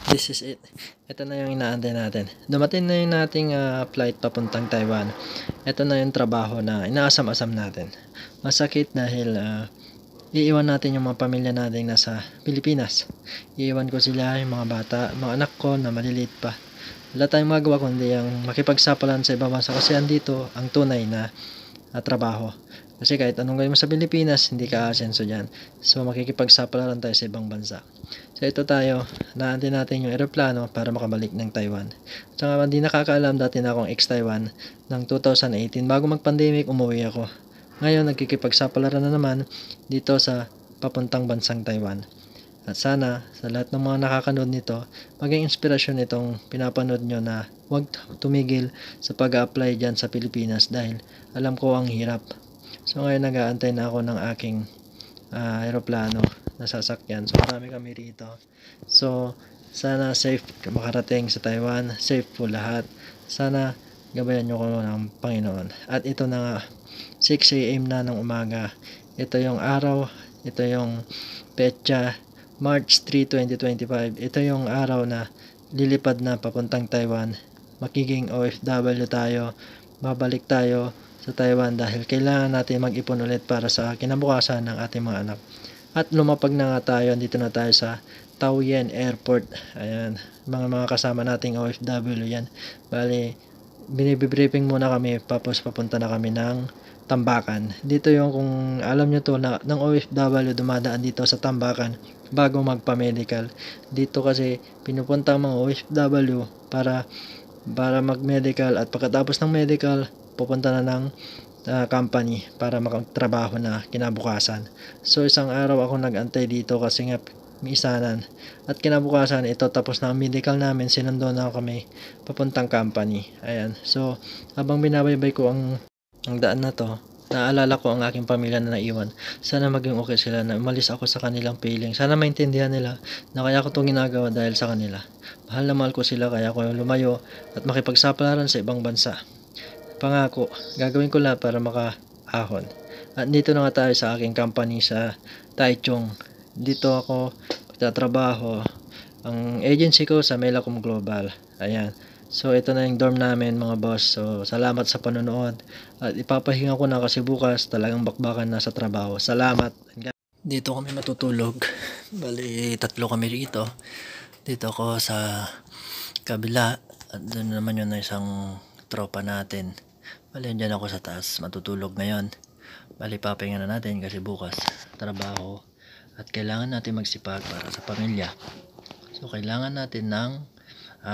This is it. Ito na yung inaantay natin. Dumating na yung nating flight papuntang Taiwan. Ito na yung trabaho na inaasam-asam natin. Masakit dahil iiwan natin yung mga pamilya natin nasa Pilipinas. Iiwan ko sila, yung mga bata, mga anak ko na maliliit pa. Wala tayong magawa kundi ang makipagsapalaran sa ibang bansa kasi andito ang tunay na trabaho. Kasi kahit anong gawin mo sa Pilipinas, hindi ka asenso dyan. So makikipagsapalaran tayo sa ibang bansa. So ito tayo, naantay natin yung eroplano para makabalik ng Taiwan. Tsaka hindi nakakaalam, dati na akong ex-Taiwan ng 2018. Bago mag-pandemic, umuwi ako. Ngayon, nagkikipagsapalaran na naman dito sa papuntang bansang Taiwan. At sana, sa lahat ng mga nakakanood nito, maging inspirasyon itong pinapanood nyo na huwag tumigil sa pag-apply dyan sa Pilipinas dahil alam ko ang hirap. So ngayon, nag-aantay na ako ng aking aeroplano na sasakyan. So marami kami rito. So sana safe makarating sa Taiwan, safe po lahat. Sana gabayan nyo ko ng Panginoon. At ito na nga, 6 AM na ng umaga. Ito yung araw, ito yung petsa, March 3, 2025. Ito yung araw na lilipad na papuntang Taiwan. Magiging OFW tayo, babalik tayo sa Taiwan dahil kailangan natin mag-ipon ulit para sa kinabukasan ng ating mga anak. At lumapag na nga tayo, dito na tayo sa Taoyuan Airport. Ayan, mga kasama nating OFW yan. Bali, binibriefing muna kami, tapos papunta na kami ng Tambakan. Dito yung kung alam nyo to na ng OFW dumadaan dito sa Tambakan bago magpa-medical. Dito kasi pinupunta ang mga OFW para mag-medical at pagkatapos ng medical, pupunta na ng company para makapagtrabaho na kinabukasan. So isang araw ako nag-antay dito kasi nga misanan. At kinabukasan ito tapos na ang medical namin, sinundo na kami papuntang company. Ayan. So habang binabaybay ko ang daan na to, naalala ko ang aking pamilya na naiwan. Sana maging okay sila na umalis ako sa kanilang piling. Sana maintindihan nila na kaya ko itong ginagawa dahil sa kanila. Mahal na mahal ko sila kaya ko lumayo at makipagsapalaran sa ibang bansa. Pangako, gagawin ko lahat para makaahon. At dito na nga tayo sa aking company sa Taichung. Dito ako magtatrabaho. Ang agency ko sa Melacom Global. Ayan. So ito na yung dorm namin mga boss. So salamat sa panonood. At ipapahinga ko na kasi bukas talagang bakbakan na sa trabaho. Salamat. Dito kami matutulog. Bali, 3 kami rito. Dito ako sa kabila. At doon naman yun na isang tropa natin. Bali, dyan ako sa taas. Matutulog ngayon. Bali, papahinga na natin kasi bukas trabaho. At kailangan natin magsipag para sa pamilya. So, kailangan natin ng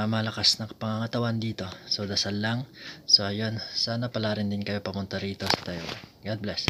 malakas na pangangatawan dito. So, dasal lang. So, ayun. Sana pala rin din kayo pamunta rito sa Taiwan. God bless.